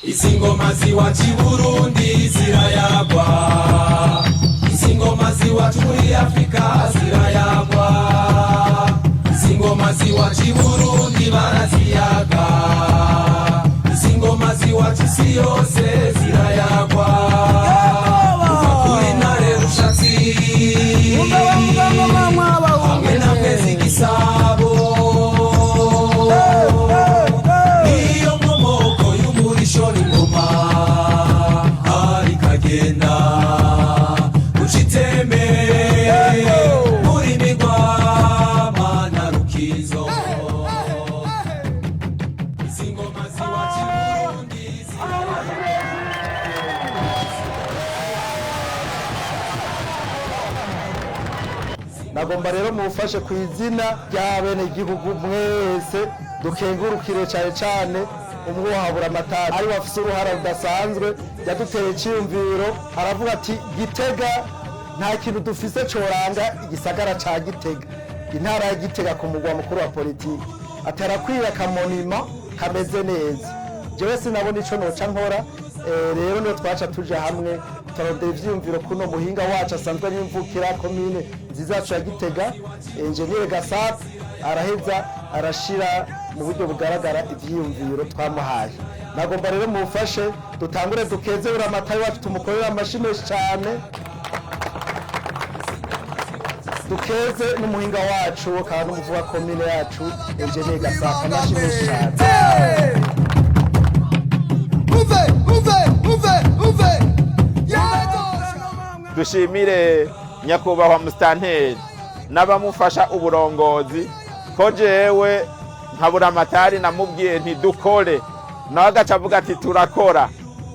Isingoma ziwacu i Burundi zirayagwa, isingoma ziwacu muri Afrika zirayagwa, isingoma ziwacu i Burundi baraziyaga, isingoma ziwacu isi yose zirayagwa, kuva kuri Ntare Rushatsi hamwe na Mwezi Gisabo, niyo nkomoko y'umurisho n'ingoma hari kagenda uciteme muri Migwa na Rukizo, isingoma ziwacu i Burundi nagomba rero mufashe ku izina ry'abene igihugu mwese dukengurukire cyane cyane umwuhabura amatari ari wafise uruhara rudasanzwe yaduteye icyumviro aravuga ati Gitega nta kintu dufise coranga igisagara ca Gitega, intara ya Gitega ku mugwa mukuru wa politiki atarakwira akamonima kameze neza. Jewe sinabona ico noca nkora, rero niyo twaca tuja hamwe turondera ivyiyumviro kuno muhinga wacu asanzwe n'imvukira komine nziza yacu ya Gitega, Engineer Gasape araheza arashira mu buryo bugaragara ivyiyumviro twamuhaye. Nagomba rero mufashe dutangure dukeze Buramatari wacu tumukorera amashimwe cyane, dukeze n'umuhinga wacu kandi n'umuvuga komine yacu Engineer Gasape amashimwe cyane. Dushimire nyakubahwa Mustanteri n'abamufasha uburongozi ko jewe nka Buramatari namubwiye nti dukore, nawe agaca avuga ati turakora.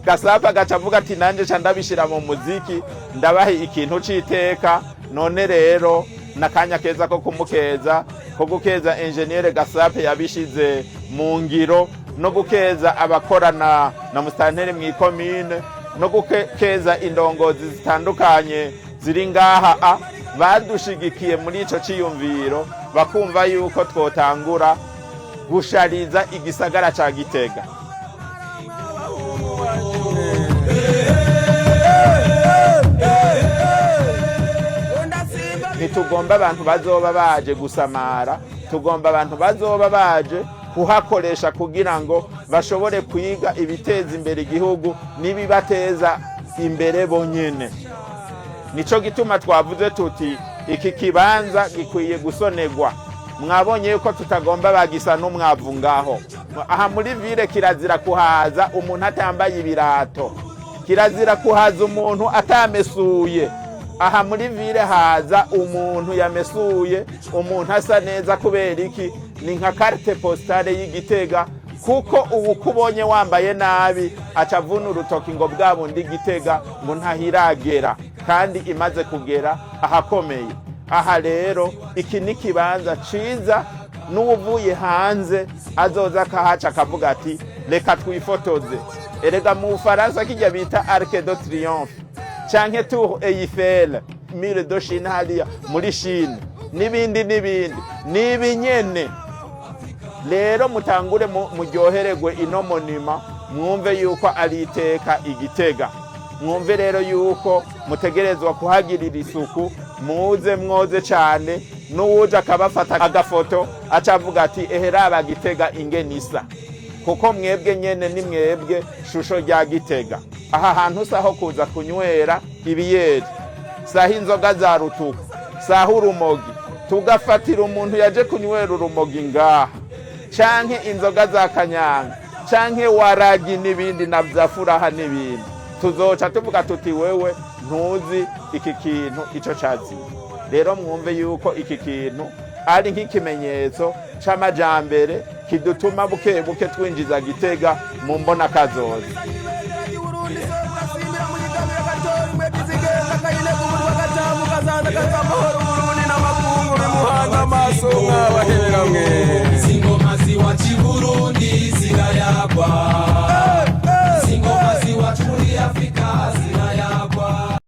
Gasape agaca avuga ati nanje ca ndabishira mu muziki ndabahe ikintu c'iteka. None rero nakanya keza ko kumukeza, ko gukeza Engineer Gasape yabishize mu ngiro, no gukeza abakorana na Mustanteri mw'ikomine, no gukeza indongozi zitandukanye ziri ngaha badushigikiye muri ico ciyumviro, bakumva yuko twotangura gushariza igisagara ca Gitega. Ntitugomba abantu bazoba baje gusamara, tugomba abantu bazoba baje kuhakoresha kugira ngo bashobore kwiga ibiteza imbere igihugu n'ibibateza imbere bonyene. Nico gituma twavuze tuti iki kibanza gikwiye gusonegwa. Mwabonye yuko tutagomba bagisa n'umwavu ngaho. Aha muri ville kirazira kuhaza umuntu atambaye ibirato, kirazira kuhaza umuntu atamesuye. Aha muri ville haza umuntu yamesuye, umuntu asa neza. Kubera iki? Ni nka carte postale y'Igitega, kuko ubu kubonye wambaye nabi acavuna urutoki ngo bwa bundi Gitega ngo ntahiragera, kandi imaze kugera ahakomeye. Aha rero iki ni kibanza ciza, n'uvuye hanze azoza akahaca akavuga ati reka twifotoze. Erega mu Faransa kijya bita Arc de Triomphe canke Tour Eiffel, Mur de Chine hariya muri Chine, n'ibindi nibinyene. Rero mutangure muryohererwe ino monima, mwumve yuko ari iteka Igitega. Mwumve rero yuko mutegerezwa kuhagirira isuku, muze mwoze cyane, n'uwuje akabafata agafoto acavuga ati eheraba Gitega ingenisa, kuko mwebwe nyene ni mwebwe shusho rya Gitega. Aha hantu saho kuza kunywera ibiyeri, saho inzoga za rutuku, saho urumogi, tugafatira umuntu yaje kunywera urumogi ngaha, canke inzoga za kanyanga, canke waragi n'ibindi na vyafuraha n'ibindi, tuzoca tuvuga tuti wewe ntuzi iki kintu ico cazi. Rero mwumve yuko iki kintu ari nk'ikimenyetso c'amajambere kidutuma buke buke twinjiza Gitega mu mbona kazoza. amaso nk'abaheramwe.